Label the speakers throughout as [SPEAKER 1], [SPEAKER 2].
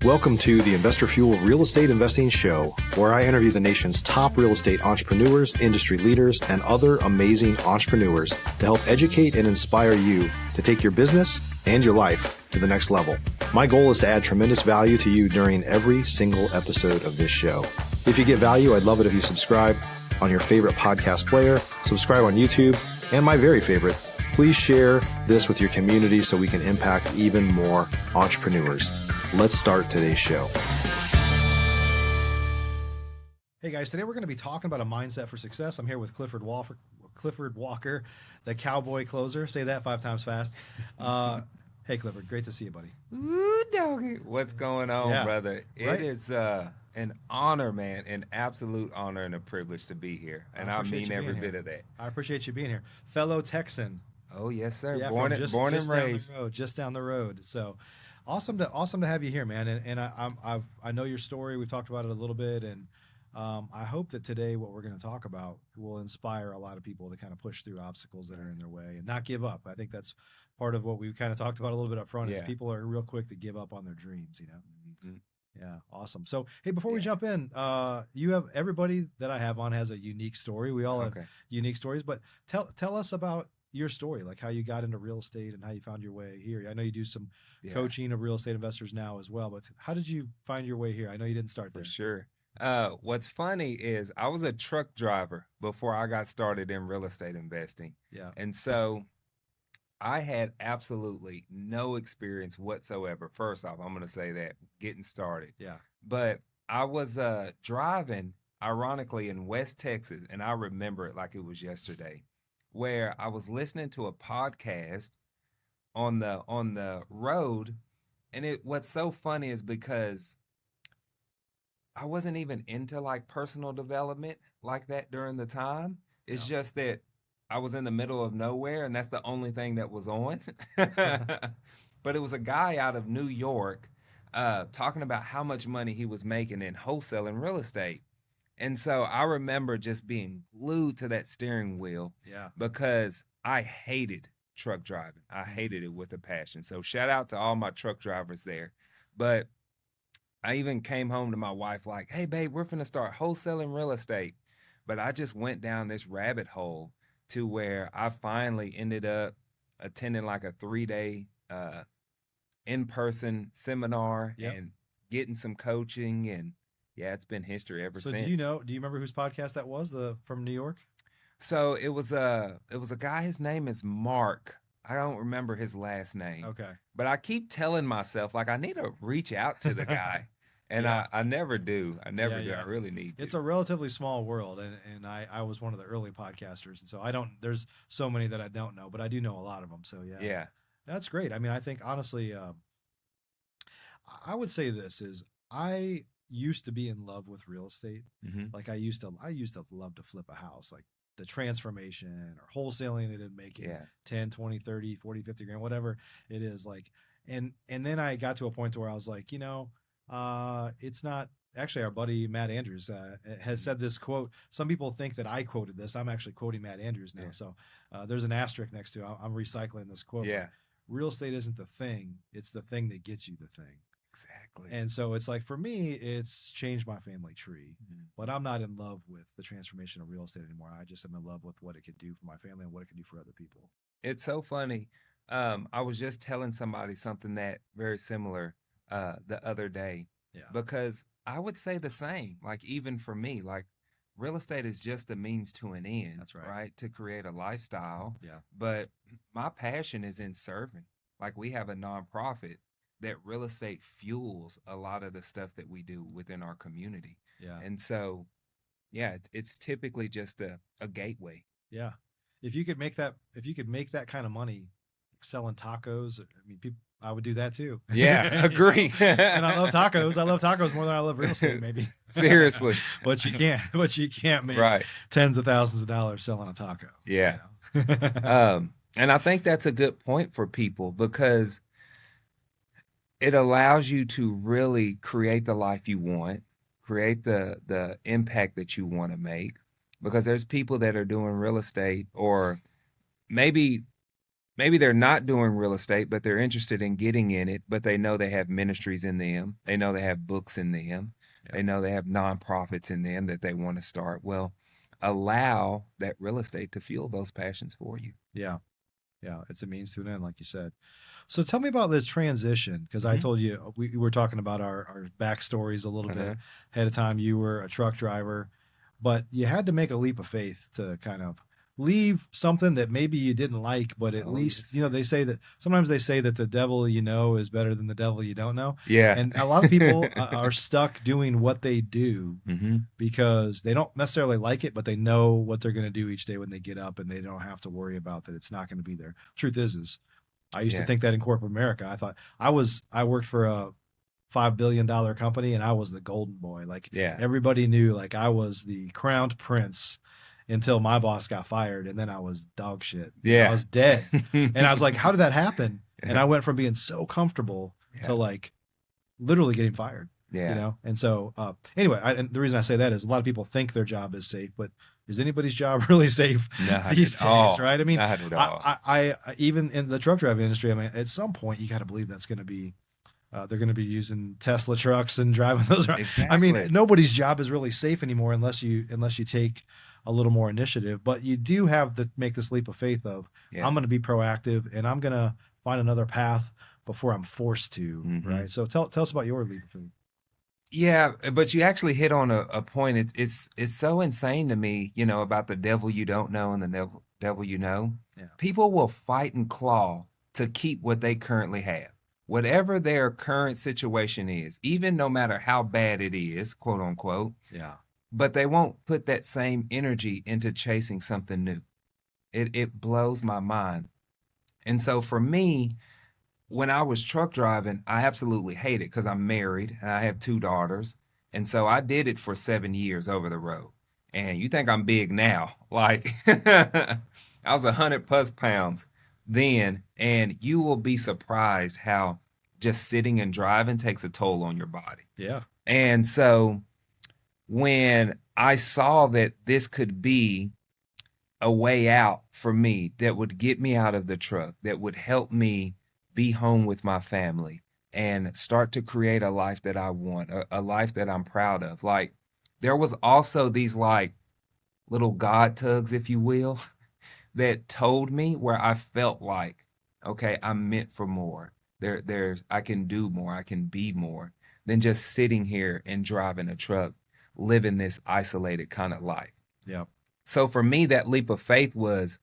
[SPEAKER 1] Welcome to the Investor Fuel Real Estate Investing Show, where I interview the nation's top real estate entrepreneurs, industry leaders, and other amazing entrepreneurs to help educate and inspire you to take your business and your life to the next level. My goal is to add tremendous value to you during every single episode of this show. If you get value, I'd love it if you subscribe on your favorite podcast player, subscribe on YouTube, and my very favorite, please share this with your community so we can impact even more entrepreneurs. Let's start today's show. Hey guys, today we're going to be talking about a mindset for success. I'm here with Clifford Walker, the cowboy closer. Say that 5 times fast. Hey Clifford, great to see you, buddy.
[SPEAKER 2] Ooh, doggy. What's going on, brother?
[SPEAKER 1] Right?
[SPEAKER 2] It is an honor, man, an absolute honor and a privilege to be here. And I mean every bit of that.
[SPEAKER 1] I appreciate you being here. Fellow Texan.
[SPEAKER 2] Oh, yes, sir.
[SPEAKER 1] Yeah,
[SPEAKER 2] born and raised.
[SPEAKER 1] Just down the road. So awesome to have you here, man. And I know your story. We've talked about it a little bit, and I hope that today what we're going to talk about will inspire a lot of people to kind of push through obstacles that are in their way and not give up. I think that's part of what we kind of talked about a little bit up front. Is people are real quick to give up on their dreams, you know. Mm-hmm. Yeah, awesome. So, hey, before we jump in, you have everybody that I have on has a unique story. We all have unique stories, but tell us about your story, like how you got into real estate and how you found your way here. I know you do some coaching of real estate investors now as well, but how did you find your way here? I know you didn't start there.
[SPEAKER 2] For sure. What's funny is I was a truck driver before I got started in real estate investing.
[SPEAKER 1] Yeah.
[SPEAKER 2] And so I had absolutely no experience whatsoever. First off, I'm going to say that, getting started.
[SPEAKER 1] Yeah.
[SPEAKER 2] But I was driving, ironically, in West Texas, and I remember it like it was yesterday, where I was listening to a podcast on the road, and what's so funny is because I wasn't even into like personal development like that during the time. It's just that I was in the middle of nowhere, and that's the only thing that was on. But it was a guy out of New York talking about how much money he was making in wholesaling real estate. And so I remember just being glued to that steering wheel because I hated truck driving. I hated it with a passion. So shout out to all my truck drivers there. But I even came home to my wife like, hey, babe, we're finna start wholesaling real estate. But I just went down this rabbit hole to where I finally ended up attending like a 3-day in-person seminar and getting some coaching, and it's been history ever since.
[SPEAKER 1] So do you remember whose podcast that was, from New York?
[SPEAKER 2] So it was a guy, his name is Mark. I don't remember his last name.
[SPEAKER 1] Okay.
[SPEAKER 2] But I keep telling myself, like, I need to reach out to the guy. And I never do. I never do. I really need to.
[SPEAKER 1] It's a relatively small world, and I was one of the early podcasters, and so there's so many that I don't know, but I do know a lot of them. So yeah. That's great. I mean, I think honestly, I would say this is I used to be in love with real estate.
[SPEAKER 2] Mm-hmm.
[SPEAKER 1] Like I used to love to flip a house, like the transformation or wholesaling it and making 10, 20, 30, 40, 50 grand, whatever it is, like, and then I got to a point where I was like, it's not actually, our buddy Matt Andrews has said this quote. Some people think that I quoted this. I'm actually quoting Matt Andrews now. So there's an asterisk next to it. I'm recycling this quote.
[SPEAKER 2] Yeah.
[SPEAKER 1] Real estate isn't the thing. It's the thing that gets you the thing.
[SPEAKER 2] Exactly.
[SPEAKER 1] And so it's like, for me, it's changed my family tree, but I'm not in love with the transformation of real estate anymore. I just am in love with what it could do for my family and what it could do for other people.
[SPEAKER 2] It's so funny. I was just telling somebody something that very similar the other day, because I would say the same. Like, even for me, like, real estate is just a means to an end.
[SPEAKER 1] That's right.
[SPEAKER 2] Right? To create a lifestyle.
[SPEAKER 1] Yeah.
[SPEAKER 2] But my passion is in serving. Like, we have a nonprofit that real estate fuels a lot of the stuff that we do within our community.
[SPEAKER 1] Yeah.
[SPEAKER 2] And so, it's typically just a gateway.
[SPEAKER 1] Yeah. If you could make that kind of money selling tacos, I mean, I would do that too.
[SPEAKER 2] Yeah, agree.
[SPEAKER 1] And I love tacos. I love tacos more than I love real estate, maybe.
[SPEAKER 2] Seriously.
[SPEAKER 1] But you can't make tens of thousands of dollars selling a taco.
[SPEAKER 2] Yeah. And I think that's a good point for people, because it allows you to really create the life you want, create the impact that you want to make, because there's people that are doing real estate, or maybe maybe they're not doing real estate, but they're interested in getting in it, but they know they have ministries in them. They know they have books in them.
[SPEAKER 1] Yeah.
[SPEAKER 2] They know they have nonprofits in them that they want to start. Well, allow that real estate to fuel those passions for you.
[SPEAKER 1] Yeah. Yeah. It's a means to an end, like you said. So tell me about this transition, because I
[SPEAKER 2] Hmm.
[SPEAKER 1] told you we were talking about our backstories a little bit
[SPEAKER 2] Uh-huh.
[SPEAKER 1] ahead of time. You were a truck driver, but you had to make a leap of faith to kind of leave something that maybe you didn't like, but at
[SPEAKER 2] Oh,
[SPEAKER 1] least,
[SPEAKER 2] yes,
[SPEAKER 1] you know,
[SPEAKER 2] sir.
[SPEAKER 1] they say that sometimes they say that the devil you know is better than the devil you don't know.
[SPEAKER 2] Yeah.
[SPEAKER 1] And a lot of people are stuck doing what they do
[SPEAKER 2] Hmm.
[SPEAKER 1] because they don't necessarily like it, but they know what they're going to do each day when they get up, and they don't have to worry about that it's not going to be there. Truth is I used to
[SPEAKER 2] Yeah.
[SPEAKER 1] think that in corporate America. I thought I worked for a $5 billion company, and I was the golden boy. Like
[SPEAKER 2] Yeah.
[SPEAKER 1] everybody knew, like I was the crowned prince until my boss got fired, and then I was dog shit. You know, I
[SPEAKER 2] Yeah.
[SPEAKER 1] was dead, and I was like, how did that happen? And I went from being so comfortable to
[SPEAKER 2] Yeah.
[SPEAKER 1] like literally getting fired. You
[SPEAKER 2] Yeah.
[SPEAKER 1] know, and so anyway, and the reason I say that is a lot of people think their job is safe, but is anybody's job really safe
[SPEAKER 2] Not at
[SPEAKER 1] these days,
[SPEAKER 2] all.
[SPEAKER 1] right? I mean,
[SPEAKER 2] Not at all.
[SPEAKER 1] even in the truck driving industry, I mean, at some point you got to believe that's going to be they're going to be using Tesla trucks and driving those around. I mean,
[SPEAKER 2] Exactly.
[SPEAKER 1] nobody's job is really safe anymore unless you take a little more initiative. But you do have to make this leap of faith of
[SPEAKER 2] Yeah.
[SPEAKER 1] I'm going to be proactive and I'm going to find another path before I'm forced to,
[SPEAKER 2] Hmm.
[SPEAKER 1] right? So tell us about your leap of faith.
[SPEAKER 2] Yeah, but you actually hit on a point. It's so insane to me, about the devil you don't know and the devil you know.
[SPEAKER 1] Yeah,
[SPEAKER 2] People will fight and claw to keep what they currently have. Whatever their current situation is, even no matter how bad it is, quote unquote,
[SPEAKER 1] yeah,
[SPEAKER 2] but they won't put that same energy into chasing something new. It blows my mind. And so for me, when I was truck driving, I absolutely hate it because I'm married and I have two daughters. And so I did it for 7 years over the road. And you think I'm big now. Like I was 100+ pounds then. And you will be surprised how just sitting and driving takes a toll on your body.
[SPEAKER 1] yeah,
[SPEAKER 2] And so when I saw that this could be a way out for me that would get me out of the truck, that would help me be home with my family and start to create a life that I want, a life that I'm proud of. Like there was also these like little God tugs, if you will, that told me where I felt like, okay, I'm meant for more. I can do more, I can be more than just sitting here and driving a truck, living this isolated kind of life.
[SPEAKER 1] yeah,
[SPEAKER 2] So for me, that leap of faith was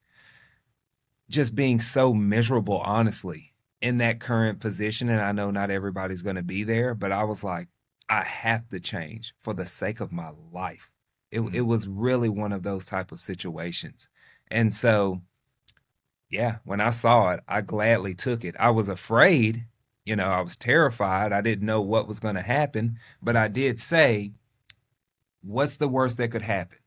[SPEAKER 2] just being so miserable, honestly, in that current position. And I know not everybody's going to be there, but I was like, I have to change for the sake of my life. It
[SPEAKER 1] mm,
[SPEAKER 2] was really one of those type of situations. And so, yeah, when I saw it, I gladly took it. I was afraid, I was terrified. I didn't know what was going to happen, but I did say, what's the worst that could happen?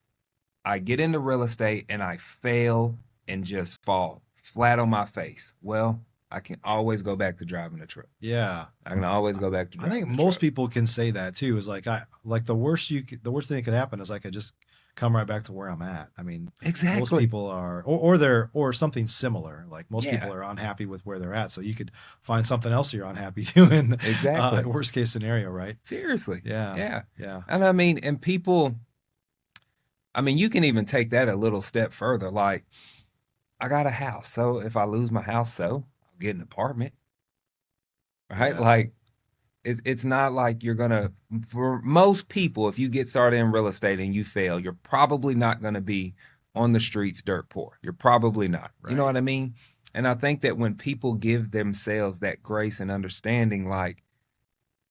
[SPEAKER 2] I get into real estate and I fail and just fall flat on my face. Well, I can always go back to driving a truck.
[SPEAKER 1] yeah.
[SPEAKER 2] I can always go back to
[SPEAKER 1] I think
[SPEAKER 2] driving a
[SPEAKER 1] most
[SPEAKER 2] truck.
[SPEAKER 1] people can say that too. Is like the worst thing that could happen is I could just come right back to where I'm at. I mean, most
[SPEAKER 2] Exactly.
[SPEAKER 1] people are, or they're, or something similar. Like most people
[SPEAKER 2] Yeah,
[SPEAKER 1] are unhappy with where they're at, so you could find something else you're unhappy doing.
[SPEAKER 2] exactly.
[SPEAKER 1] Worst case scenario, right?
[SPEAKER 2] Seriously.
[SPEAKER 1] Yeah,
[SPEAKER 2] Yeah.
[SPEAKER 1] yeah,
[SPEAKER 2] And and people, you can even take that a little step further. Like, I got a house. So if I lose my house, so I'll get an apartment, right?
[SPEAKER 1] yeah,
[SPEAKER 2] Like, it's not like you're gonna, for most people, if you get started in real estate and you fail, you're probably not gonna be on the streets dirt poor. You're probably not. You know
[SPEAKER 1] right.
[SPEAKER 2] what I mean? And I think that when people give themselves that grace and understanding, like,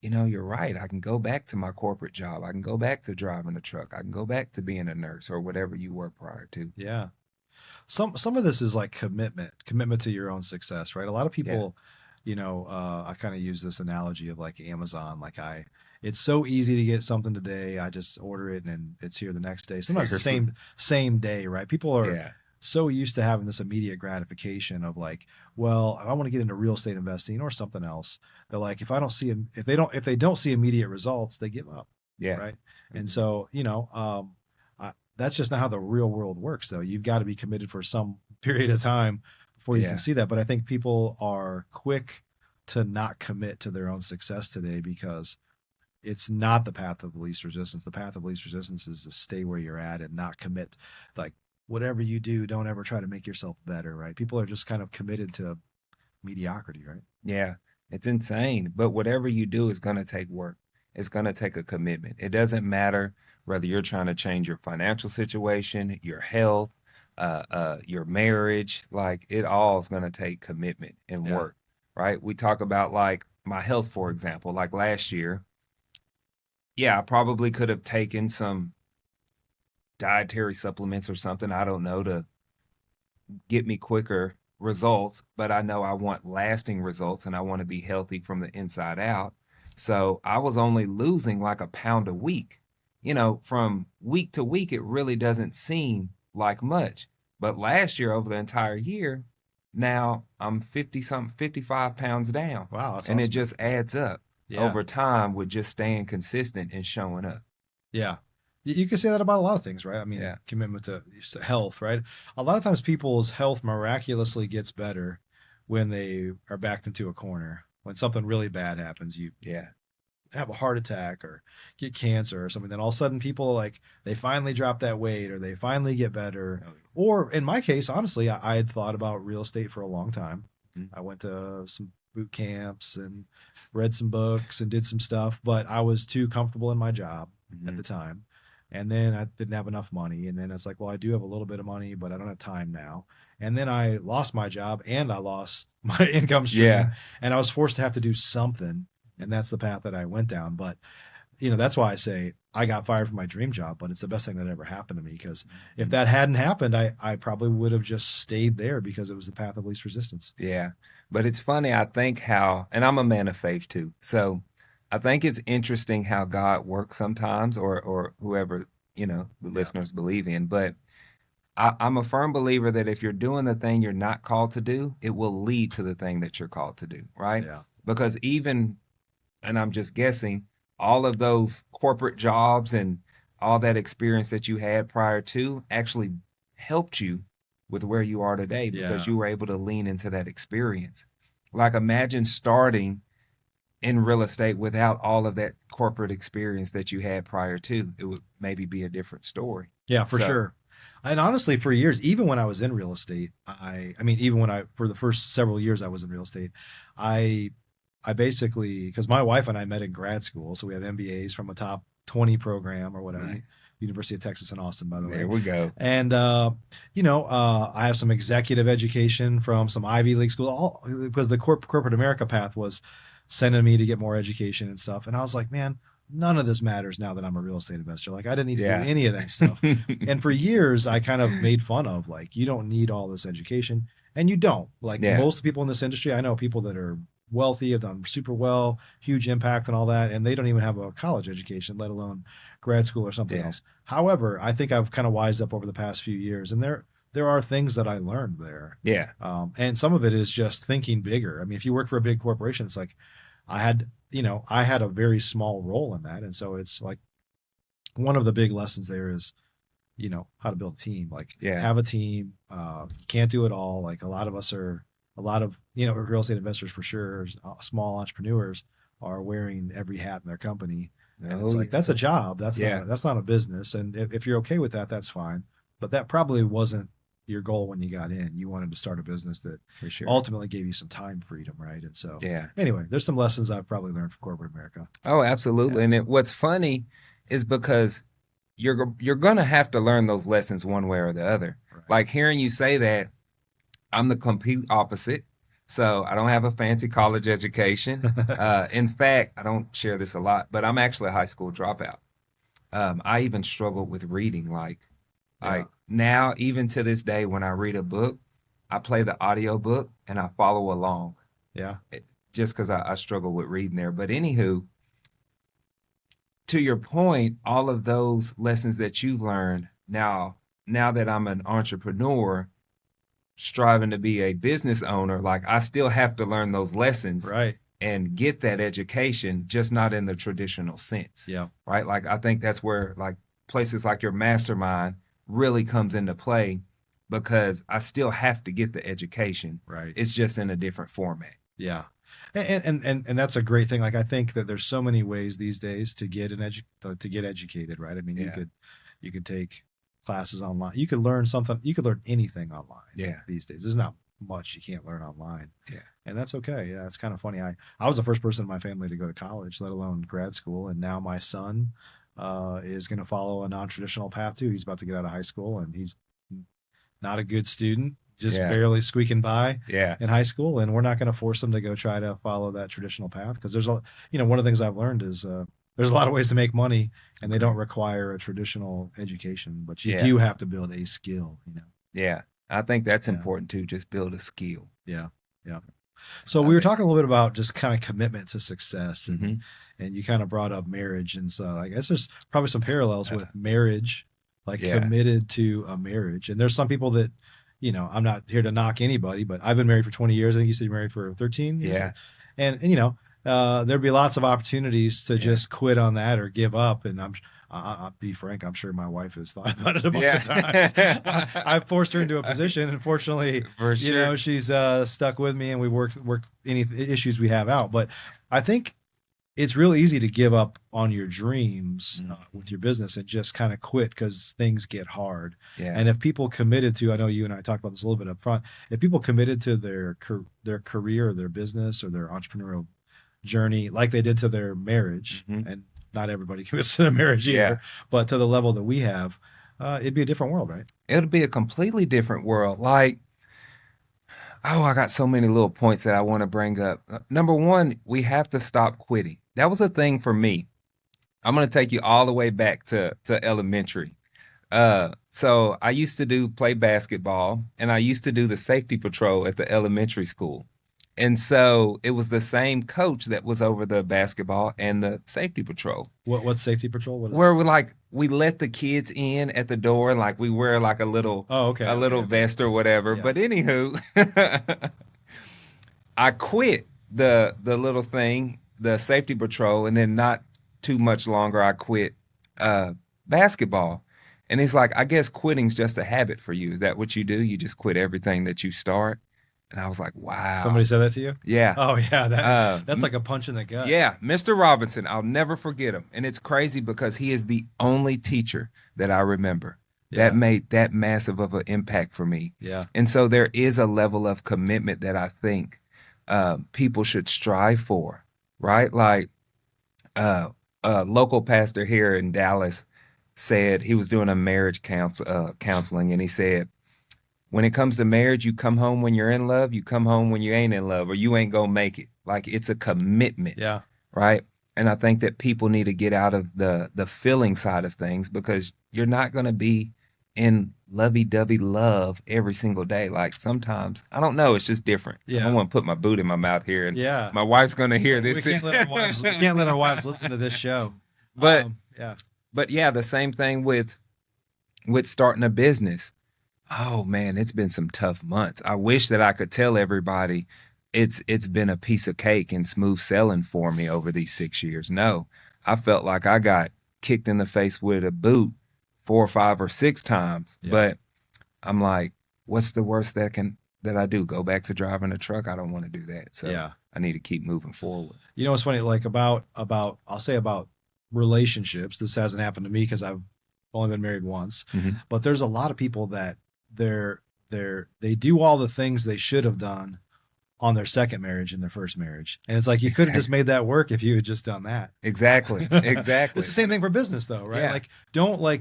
[SPEAKER 2] you're right. I can go back to my corporate job. I can go back to driving a truck. I can go back to being a nurse or whatever you were prior to.
[SPEAKER 1] Yeah. Some of this is like commitment to your own success, right? A lot of
[SPEAKER 2] Yeah.
[SPEAKER 1] people, I kind of use this analogy of like Amazon. It's so easy to get something today. I just order it and it's here the next day. Sometimes the
[SPEAKER 2] Seriously.
[SPEAKER 1] same day, right? People are
[SPEAKER 2] Yeah.
[SPEAKER 1] so used to having this immediate gratification of like, well, I want to get into real estate investing or something else. They're like, if they don't see immediate results, they give up,
[SPEAKER 2] Yeah.
[SPEAKER 1] right? And
[SPEAKER 2] Hmm.
[SPEAKER 1] so, that's just not how the real world works, though. You've got to be committed for some period of time before you can
[SPEAKER 2] Yeah.
[SPEAKER 1] see that. But I think people are quick to not commit to their own success today because it's not the path of least resistance. The path of least resistance is to stay where you're at and not commit. Like whatever you do, don't ever try to make yourself better, right? People are just kind of committed to mediocrity, right?
[SPEAKER 2] Yeah. It's insane. But whatever you do is going to take work. It's going to take a commitment. It doesn't matter whether you're trying to change your financial situation, your health, your marriage. Like it all is going to take commitment and
[SPEAKER 1] Yeah.
[SPEAKER 2] work, right? We talk about like my health, for example. Like last year, yeah, I probably could have taken some dietary supplements or something, I don't know, to get me quicker results, but I know I want lasting results and I want to be healthy from the inside out. So I was only losing like a pound a week. You know, from week to week, it really doesn't seem like much. But last year, over the entire year, now I'm 50 something, 55 pounds down.
[SPEAKER 1] Wow, that's
[SPEAKER 2] And it
[SPEAKER 1] awesome.
[SPEAKER 2] just adds up
[SPEAKER 1] Yeah.
[SPEAKER 2] over time with just staying consistent and showing up.
[SPEAKER 1] Yeah. You can say that about a lot of things, right? I mean,
[SPEAKER 2] Yeah.
[SPEAKER 1] commitment to health, right? A lot of times people's health miraculously gets better when they are backed into a corner. When something really bad happens, you
[SPEAKER 2] Yeah.
[SPEAKER 1] have a heart attack or get cancer or something, then all of a sudden people like they finally drop that weight or they finally get better.
[SPEAKER 2] Oh,
[SPEAKER 1] Or in my case, honestly, I had thought about real estate for a long time.
[SPEAKER 2] mhm.
[SPEAKER 1] I went to some boot camps and read some books and did some stuff, but I was too comfortable in my job at
[SPEAKER 2] Mhm.
[SPEAKER 1] the time. And then I didn't have enough money. And then it's like, well, I do have a little bit of money, but I don't have time now. And then I lost my job and I lost my income
[SPEAKER 2] Yeah.
[SPEAKER 1] stream and I was forced to have to do something. And that's the path that I went down. But that's why I say I got fired from my dream job, but it's the best thing that ever happened to me because if
[SPEAKER 2] Mhm.
[SPEAKER 1] that hadn't happened, I probably would have just stayed there because it was the path of least resistance.
[SPEAKER 2] Yeah. But it's funny, I think how, and I'm a man of faith too. So I think it's interesting how God works sometimes, or whoever, the
[SPEAKER 1] Yeah.
[SPEAKER 2] listeners believe in. But I'm a firm believer that if you're doing the thing you're not called to do, it will lead to the thing that you're called to do, right?
[SPEAKER 1] Yeah.
[SPEAKER 2] Because even, and I'm just guessing, all of those corporate jobs and all that experience that you had prior to actually helped you with where you are today because
[SPEAKER 1] Yeah.
[SPEAKER 2] you were able to lean into that experience. Like imagine starting in real estate without all of that corporate experience that you had prior to. It would maybe be a different story.
[SPEAKER 1] Yeah, for
[SPEAKER 2] So,
[SPEAKER 1] sure. And honestly, for years, even when I was in real estate, I mean, even when for the first several years I was in real estate, I, I basically, because my wife and I met in grad school, so we have MBAs from a top 20 program or whatever,
[SPEAKER 2] nice.
[SPEAKER 1] University of Texas in Austin, by the
[SPEAKER 2] There
[SPEAKER 1] way.
[SPEAKER 2] we go.
[SPEAKER 1] And I have some executive education from some Ivy League school, all because the corporate America path was sending me to get more education and stuff. And I was like, man, none of this matters now that I'm a real estate investor. Like I didn't need to do
[SPEAKER 2] Yeah.
[SPEAKER 1] any of that stuff. And for years, I kind of made fun of like, you don't need all this education, and you don't. Like
[SPEAKER 2] Yeah.
[SPEAKER 1] most people in this industry, I know people that are wealthy, have done super well, huge impact and all that, and they don't even have a college education, let alone grad school or something
[SPEAKER 2] Yeah.
[SPEAKER 1] else. However, I think I've kind of wised up over the past few years, and there are things that I learned there,
[SPEAKER 2] Yeah.
[SPEAKER 1] and some of it is just thinking bigger. I mean, if you work for a big corporation, it's like I had a very small role in that, and so it's like one of the big lessons there is how to build a team. Like
[SPEAKER 2] Yeah.
[SPEAKER 1] have a team. You can't do it all. Like a lot of real estate investors for sure, small entrepreneurs are wearing every hat in their company, and it's
[SPEAKER 2] Oh,
[SPEAKER 1] like
[SPEAKER 2] yes,
[SPEAKER 1] that's a
[SPEAKER 2] sir.
[SPEAKER 1] job.
[SPEAKER 2] Yeah.
[SPEAKER 1] That's not a business. And if you're okay with that, that's fine. But that probably wasn't your goal when you got in. You wanted to start a business that
[SPEAKER 2] For sure.
[SPEAKER 1] ultimately gave you some time freedom, right? And so
[SPEAKER 2] Yeah.
[SPEAKER 1] anyway, there's some lessons I've probably learned from corporate America.
[SPEAKER 2] Oh,
[SPEAKER 1] Yeah.
[SPEAKER 2] absolutely. And what's funny is because you're gonna have to learn those lessons one way or the other.
[SPEAKER 1] Right.
[SPEAKER 2] Like hearing you say that, I'm the complete opposite. So I don't have a fancy college education. In fact, I don't share this a lot, but I'm actually a high school dropout. I even struggled with reading. Like
[SPEAKER 1] Yeah.
[SPEAKER 2] now, even to this day, when I read a book, I play the audio book and I follow along.
[SPEAKER 1] Yeah.
[SPEAKER 2] Just because I struggle with reading there. But anywho, to your point, all of those lessons that you've learned now that I'm an entrepreneur striving to be a business owner, like I still have to learn those lessons
[SPEAKER 1] Right.
[SPEAKER 2] and get that education, just not in the traditional sense.
[SPEAKER 1] Yeah.
[SPEAKER 2] Right. Like I think that's where like places like your mastermind really comes into play because I still have to get the education.
[SPEAKER 1] Right.
[SPEAKER 2] It's just in a different format.
[SPEAKER 1] Yeah. And that's a great thing. Like I think that there's so many ways these days to get to get educated, right? I mean,
[SPEAKER 2] Yeah.
[SPEAKER 1] you could take classes online. You could learn something. You could learn anything online.
[SPEAKER 2] Yeah.
[SPEAKER 1] These days, there's not much you can't learn online.
[SPEAKER 2] Yeah.
[SPEAKER 1] And that's okay. Yeah, it's kind of funny. I was the first person in my family to go to college, let alone grad school, and now my son is going to follow a non-traditional path too. He's about to get out of high school, and he's not a good student, just
[SPEAKER 2] Yeah.
[SPEAKER 1] barely squeaking by
[SPEAKER 2] Yeah.
[SPEAKER 1] in high school, and we're not going to force them to go try to follow that traditional path because there's one of the things I've learned is there's a lot of ways to make money, and they don't require a traditional education, but you
[SPEAKER 2] Yeah.
[SPEAKER 1] do have to build a skill.
[SPEAKER 2] Yeah. I think that's
[SPEAKER 1] Yeah.
[SPEAKER 2] important too. Just build a skill.
[SPEAKER 1] Yeah, yeah. So we were talking a little bit about just kind of commitment to success,
[SPEAKER 2] Mhm.
[SPEAKER 1] and you kind of brought up marriage, and so I guess there's probably some parallels with marriage, like
[SPEAKER 2] Yeah.
[SPEAKER 1] committed to a marriage. And there's some people that, I'm not here to knock anybody, but I've been married for 20 years. I think you said you're married for 13 years.
[SPEAKER 2] Yeah.
[SPEAKER 1] And there'd be lots of opportunities to just quit on that or give up. And I'll be frank, I'm sure my wife has thought about it a bunch of times. I've forced her into a position, and fortunately,
[SPEAKER 2] For sure.
[SPEAKER 1] she's stuck with me, and we worked any issues we have out. But I think it's real easy to give up on your dreams with your business and just kind of quit because things get hard.
[SPEAKER 2] Yeah.
[SPEAKER 1] And if people committed to, I know you and I talked about this a little bit up front, if people committed to their career or their business or their entrepreneurial journey like they did to their marriage, and not everybody commits to their marriage either, but to the level that we have, it'd be a different world, right?
[SPEAKER 2] It'll be a completely different world. Like, I got so many little points that I want to bring up. Number one, we have to stop quitting. That was a thing for me. I'm going to take you all the way back to elementary. So I used to play basketball, and I used to do the safety patrol at the elementary school. And so it was the same coach that was over the basketball and the safety patrol.
[SPEAKER 1] What's safety patrol?
[SPEAKER 2] Where we let the kids in at the door, and like we wear like a little vest or whatever. Yeah. But anywho, I quit the little thing, the safety patrol, and then not too much longer I quit basketball. And he's like, I guess quitting's just a habit for you. Is that what you do? You just quit everything that you start? And I was like, wow.
[SPEAKER 1] Somebody said that to you?
[SPEAKER 2] Yeah.
[SPEAKER 1] Oh, yeah. That's like a punch in the gut.
[SPEAKER 2] Yeah. Mr. Robinson, I'll never forget him. And it's crazy because he is the only teacher that I remember that made that massive of an impact for me.
[SPEAKER 1] Yeah.
[SPEAKER 2] And so there is a level of commitment that I think people should strive for, right? Like a local pastor here in Dallas said he was doing a marriage counseling, and he said, when it comes to marriage, you come home when you're in love, you come home when you ain't in love, or you ain't gonna make it. Like, it's a commitment.
[SPEAKER 1] Yeah.
[SPEAKER 2] Right. And I think that people need to get out of the feeling side of things, because you're not gonna be in lovey-dovey love every single day. Like, sometimes, I don't know, it's just different.
[SPEAKER 1] Yeah.
[SPEAKER 2] I don't want to put my boot in my mouth here, and my wife's gonna hear this.
[SPEAKER 1] We can't let our wives listen to this show.
[SPEAKER 2] But the same thing with starting a business. Oh man, it's been some tough months. I wish that I could tell everybody it's been a piece of cake and smooth sailing for me over these 6 years. No, I felt like I got kicked in the face with a boot 4 or 5 or 6 times. Yeah. But I'm like, what's the worst that I do? Go back to driving a truck? I don't want to do that. So I need to keep moving forward.
[SPEAKER 1] You know what's funny? Like about I'll say about relationships. This hasn't happened to me because I've only been married once. But there's a lot of people that they do all the things they should have done on their second marriage and their first marriage. And it's like, you could have just made that work if you had just done that.
[SPEAKER 2] Exactly.
[SPEAKER 1] It's the same thing for business though, right? Yeah.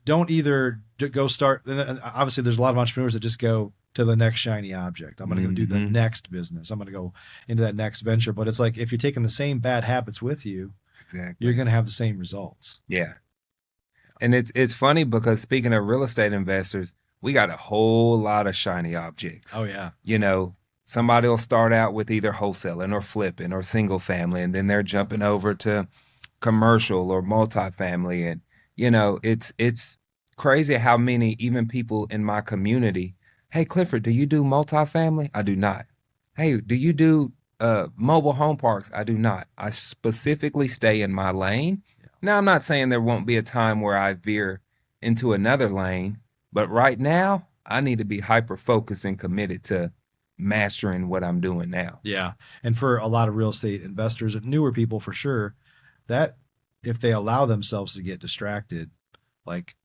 [SPEAKER 1] Don't either go start. Obviously there's a lot of entrepreneurs that just go to the next shiny object. I'm going to go do the next business. I'm going to go into that next venture. But it's like, if you're taking the same bad habits with you, you're going to have the same results.
[SPEAKER 2] Yeah. And it's funny because, speaking of real estate investors, we got a whole lot of shiny objects.
[SPEAKER 1] Oh, yeah.
[SPEAKER 2] You know, somebody will start out with either wholesaling or flipping or single family, and then they're jumping over to commercial or multifamily. And, you know, it's crazy how many, even people in my community, hey, Clifford, do you do multifamily? I do not. Hey, do you do mobile home parks? I do not. I specifically stay in my lane. Yeah. Now, I'm not saying there won't be a time where I veer into another lane, but right now, I need to be hyper focused and committed to mastering what I'm doing now.
[SPEAKER 1] Yeah. And for a lot of real estate investors and newer people for sure, that if they allow themselves to get distracted, like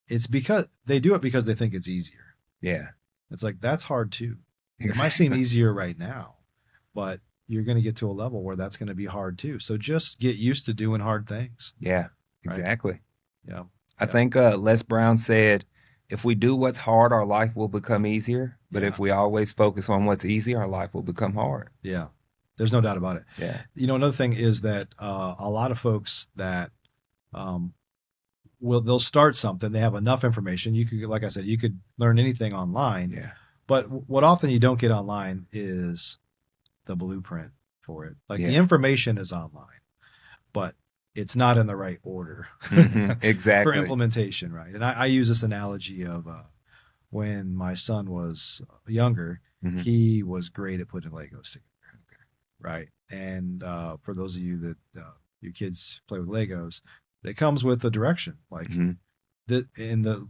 [SPEAKER 1] it's because they do it because they think it's easier.
[SPEAKER 2] Yeah,
[SPEAKER 1] It's like that's hard too. It might seem
[SPEAKER 2] exactly.
[SPEAKER 1] easier right now, but you're going to get to a level where that's going to be hard too. So just get used to doing hard things,
[SPEAKER 2] Yeah,
[SPEAKER 1] right?
[SPEAKER 2] exactly.
[SPEAKER 1] Yeah.
[SPEAKER 2] I
[SPEAKER 1] Yeah.
[SPEAKER 2] think Les Brown said, if we do what's hard, our life will become easier. But
[SPEAKER 1] Yeah.
[SPEAKER 2] if we always focus on what's easy, our life will become hard.
[SPEAKER 1] Yeah. There's no doubt about it.
[SPEAKER 2] Yeah.
[SPEAKER 1] Another thing is that a lot of folks that um, they'll start something. They have enough information. You could, like I said, you could learn anything online.
[SPEAKER 2] Yeah.
[SPEAKER 1] But what often you don't get online is the blueprint for it. Like the
[SPEAKER 2] Yeah.
[SPEAKER 1] information is online, but it's not in the right order for
[SPEAKER 2] Exactly.
[SPEAKER 1] implementation, right? And I use this analogy of when my son was younger,
[SPEAKER 2] Hmm.
[SPEAKER 1] he was great at putting Legos together, right? And for those of you that your kids play with Legos, it comes with a direction, like
[SPEAKER 2] Hmm.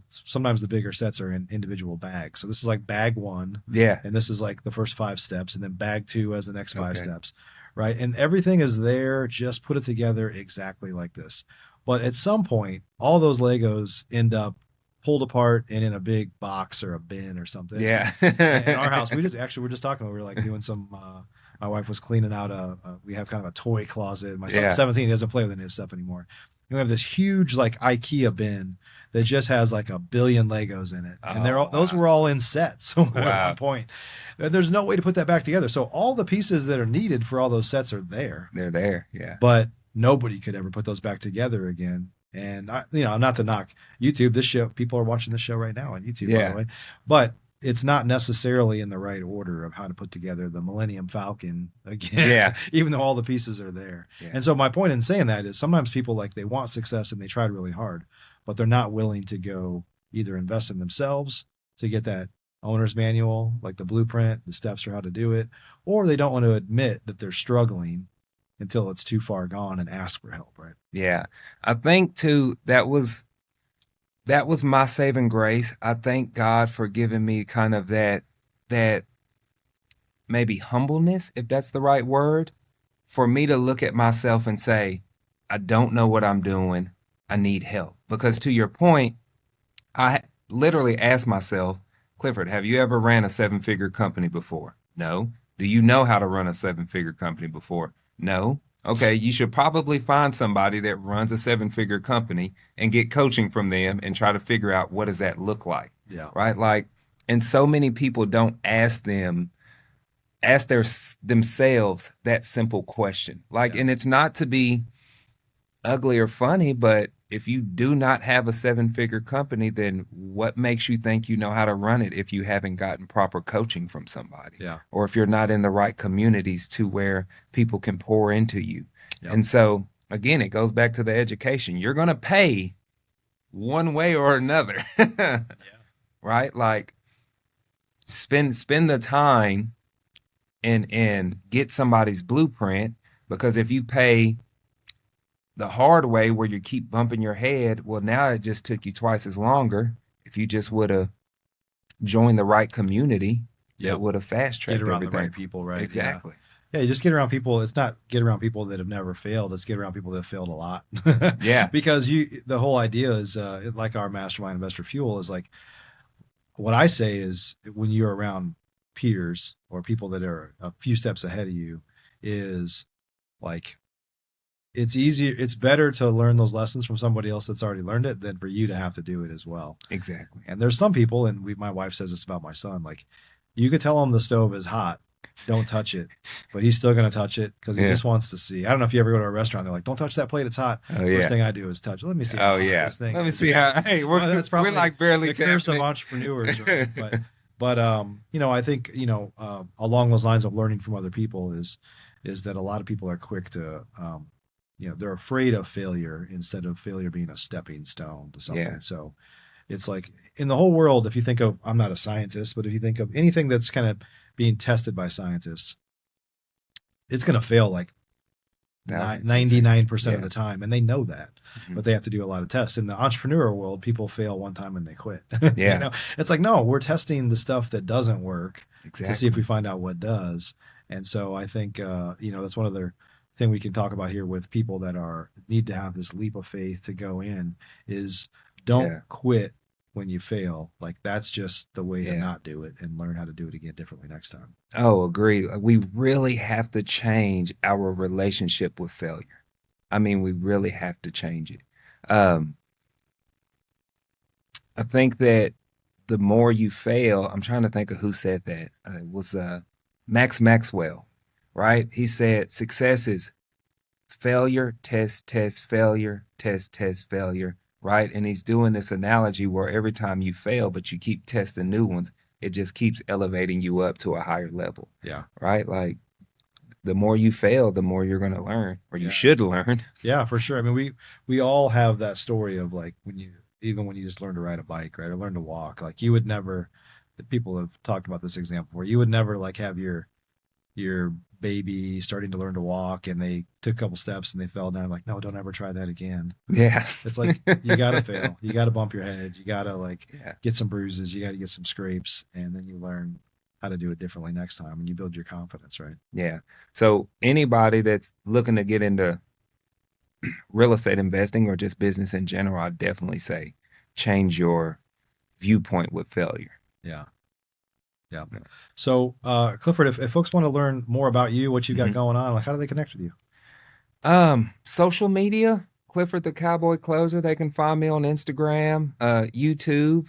[SPEAKER 1] sometimes the bigger sets are in individual bags. So this is like bag one,
[SPEAKER 2] Yeah.
[SPEAKER 1] and this is like the first 5 steps, and then bag two has the next five
[SPEAKER 2] Okay.
[SPEAKER 1] steps, right? And everything is there. Just put it together exactly like this. But at some point, all those Legos end up pulled apart and in a big box or a bin or something.
[SPEAKER 2] Yeah.
[SPEAKER 1] And in our house, we're just talking. We were like doing some. My wife was cleaning out we have kind of a toy closet. My son's
[SPEAKER 2] Yeah.
[SPEAKER 1] 17; he doesn't play with any of this stuff anymore. And we have this huge like IKEA bin that just has like a billion Legos in it, and
[SPEAKER 2] Oh,
[SPEAKER 1] those
[SPEAKER 2] wow.
[SPEAKER 1] were all in sets at one
[SPEAKER 2] Wow.
[SPEAKER 1] point. And there's no way to put that back together. So all the pieces that are needed for all those sets are there,
[SPEAKER 2] They're there. Yeah.
[SPEAKER 1] but nobody could ever put those back together again. And not to knock YouTube. This show, people are watching this show right now on YouTube, by the
[SPEAKER 2] Yeah.
[SPEAKER 1] way, but it's not necessarily in the right order of how to put together the Millennium Falcon again,
[SPEAKER 2] Yeah.
[SPEAKER 1] even though all the pieces are there.
[SPEAKER 2] Yeah.
[SPEAKER 1] And so my point in saying that is sometimes people like they want success and they tried really hard, but they're not willing to go either invest in themselves to get that owner's manual, like the blueprint, the steps for how to do it, or they don't want to admit that they're struggling until it's too far gone and ask for help, right?
[SPEAKER 2] Yeah. I think too that was my saving grace. I thank God for giving me kind of that maybe humbleness, if that's the right word, for me to look at myself and say, I don't know what I'm doing. I need help. Because to your point, I literally asked myself, Clifford, have you ever ran a 7-figure company before? No. Do you know how to run a 7-figure company before? No. Okay, you should probably find somebody that runs a 7-figure company and get coaching from them and try to figure out what does that look like.
[SPEAKER 1] Yeah.
[SPEAKER 2] Right? Like, and so many people don't ask themselves that simple question. Like,
[SPEAKER 1] Yeah.
[SPEAKER 2] and it's not to be ugly or funny, but if you do not have a 7-figure company, then what makes you think you know how to run it if you haven't gotten proper coaching from somebody?
[SPEAKER 1] Yeah.
[SPEAKER 2] Or if you're not in the right communities to where people can pour into you.
[SPEAKER 1] Yep.
[SPEAKER 2] And so again, it goes back to the education. You're going to pay one way or another.
[SPEAKER 1] Yeah.
[SPEAKER 2] Right? Like spend the time and get somebody's blueprint, because if you pay the hard way where you keep bumping your head, well, now it just took you twice as longer. If you just would have joined the right community,
[SPEAKER 1] Yep.
[SPEAKER 2] that would have fast
[SPEAKER 1] Get
[SPEAKER 2] tracked
[SPEAKER 1] around
[SPEAKER 2] everything.
[SPEAKER 1] the right people, right?
[SPEAKER 2] Exactly.
[SPEAKER 1] Yeah. You just get around people. It's not get around people that have never failed. It's get around people that have failed a lot.
[SPEAKER 2] Yeah.
[SPEAKER 1] Because the whole idea is like our Mastermind Investor Fuel is like what I say is when you're around peers or people that are a few steps ahead of you is like it's better to learn those lessons from somebody else that's already learned it than for you to have to do it as well.
[SPEAKER 2] Exactly.
[SPEAKER 1] And there's some people, and my wife says this about my son, like you could tell him the stove is hot, don't touch it, but he's still going to touch it because he
[SPEAKER 2] Yeah.
[SPEAKER 1] just wants to see. I don't know if you ever go to a restaurant, they're like, don't touch that plate, it's hot.
[SPEAKER 2] Oh,
[SPEAKER 1] First
[SPEAKER 2] yeah.
[SPEAKER 1] thing I do is touch it. Let me see how
[SPEAKER 2] Oh,
[SPEAKER 1] hot
[SPEAKER 2] yeah.
[SPEAKER 1] this thing
[SPEAKER 2] Let me
[SPEAKER 1] is.
[SPEAKER 2] see how, hey,
[SPEAKER 1] Well, that's
[SPEAKER 2] we're
[SPEAKER 1] probably
[SPEAKER 2] like barely
[SPEAKER 1] the curse of
[SPEAKER 2] tapping it.
[SPEAKER 1] entrepreneurs, right? But I think along those lines of learning from other people is that a lot of people are quick to they're afraid of failure instead of failure being a stepping stone to something.
[SPEAKER 2] Yeah.
[SPEAKER 1] So it's like in the whole world, if you think of, I'm not a scientist, but if you think of anything that's kind of being tested by scientists, it's going to fail like 99%
[SPEAKER 2] Yeah.
[SPEAKER 1] of the time, and they know that,
[SPEAKER 2] Mhm.
[SPEAKER 1] but they have to do a lot of tests. In the entrepreneurial world, people fail one time and they quit. You
[SPEAKER 2] Yeah,
[SPEAKER 1] know, it's like, no, we're testing the stuff that doesn't work to see if we
[SPEAKER 2] exactly.
[SPEAKER 1] find out what does. And so I think, that's one other thing we can talk about here with people that need to have this leap of faith to go in is don't
[SPEAKER 2] Yeah,
[SPEAKER 1] quit when you fail. Like that's just the way to
[SPEAKER 2] yeah.
[SPEAKER 1] not do it and learn how to do it again differently next time.
[SPEAKER 2] Oh, agree. We really have to change our relationship with failure. I mean, we really have to change it. Um, I think that the more you fail, I'm trying to think of who said that. It was Max Maxwell, right? He said success is failure, test, test, failure, test, test, failure, right? And he's doing this analogy where every time you fail, but you keep testing new ones, it just keeps elevating you up to a higher level,
[SPEAKER 1] Yeah.
[SPEAKER 2] right? Like the more you fail, the more you're going to learn, or you
[SPEAKER 1] Yeah.
[SPEAKER 2] should learn.
[SPEAKER 1] Yeah, for sure. I mean, we all have that story of like even when you just learn to ride a bike, right, or learn to walk. Like you would never. People have talked about this example where you would never like have your baby starting to learn to walk and they took a couple steps and they fell down. Like, no, don't ever try that again.
[SPEAKER 2] Yeah.
[SPEAKER 1] It's like you gotta fail. You gotta bump your head. You gotta like
[SPEAKER 2] Yeah.
[SPEAKER 1] get some bruises. You gotta get some scrapes, and then you learn how to do it differently next time, and you build your confidence, right?
[SPEAKER 2] Yeah. So anybody that's looking to get into real estate investing or just business in general, I definitely say change your viewpoint with failure.
[SPEAKER 1] Yeah. Yeah.
[SPEAKER 2] Yeah.
[SPEAKER 1] So, Clifford, if folks want to learn more about you, what you got
[SPEAKER 2] Mhm.
[SPEAKER 1] going on, like how do they connect with you?
[SPEAKER 2] Social media, Clifford the Cowboy Closer. They can find me on Instagram, YouTube,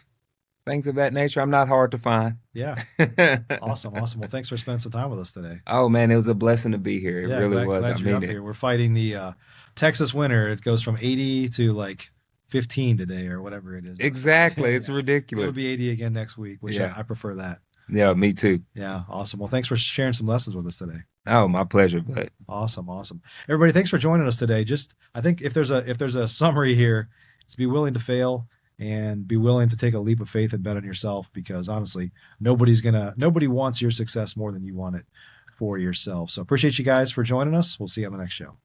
[SPEAKER 2] things of that nature. I'm not hard to find.
[SPEAKER 1] Yeah. Awesome. Awesome. Well, thanks for spending some time with us today.
[SPEAKER 2] Oh man, it was a blessing to be here. It
[SPEAKER 1] Yeah.
[SPEAKER 2] really
[SPEAKER 1] Glad,
[SPEAKER 2] was. I
[SPEAKER 1] glad you're
[SPEAKER 2] mean
[SPEAKER 1] up
[SPEAKER 2] it.
[SPEAKER 1] here. We're fighting the Texas winter. It goes from 80 to like 15 today or whatever it is.
[SPEAKER 2] Exactly. It's
[SPEAKER 1] Yeah. It'll
[SPEAKER 2] ridiculous.
[SPEAKER 1] be 80 again next week, which
[SPEAKER 2] Yeah.
[SPEAKER 1] I prefer that.
[SPEAKER 2] Yeah, me too.
[SPEAKER 1] Yeah. Awesome. Well, thanks for sharing some lessons with us today.
[SPEAKER 2] Oh, my pleasure, bud.
[SPEAKER 1] Awesome, awesome. Everybody, thanks for joining us today. Just I think if there's a summary here, it's be willing to fail and be willing to take a leap of faith and bet on yourself because honestly, nobody wants your success more than you want it for yourself. So appreciate you guys for joining us. We'll see you on the next show.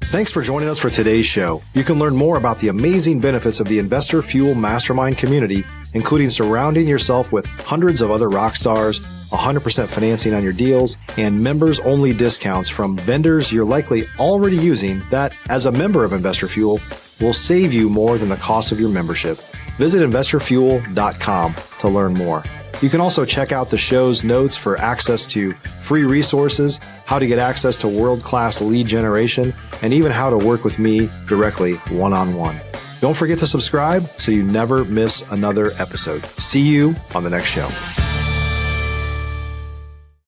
[SPEAKER 1] Thanks for joining us for today's show. You can learn more about the amazing benefits of the Investor Fuel Mastermind community, including surrounding yourself with hundreds of other rock stars, 100% financing on your deals, and members-only discounts from vendors you're likely already using that, as a member of Investor Fuel, will save you more than the cost of your membership. Visit investorfuel.com to learn more. You can also check out the show's notes for access to free resources, how to get access to world-class lead generation, and even how to work with me directly one-on-one. Don't forget to subscribe so you never miss another episode. See you on the next show.